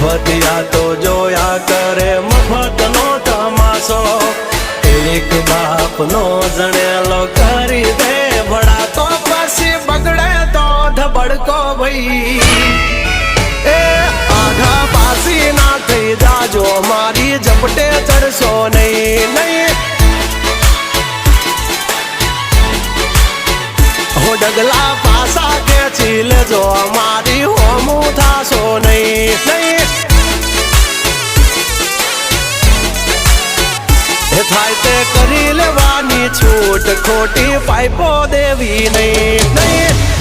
મફતિયા તો જોયા કરે મફતનો તમાશો એક બાપનો જણેલો કરી દે ભડા તો પછી બગડે તો ધબડકો ભાઈ એ આઘા પાસી ના થઈ જાજો મારી ઝપટે ચડશો નહીં નહીં હો ડગલા પાસા ખેંચી લેજો મારી હોમું થાશો નહીં નહીં થાય તે કરી લેવાની છૂટ ખોટી પાઇપો દેવી નહીં નહીં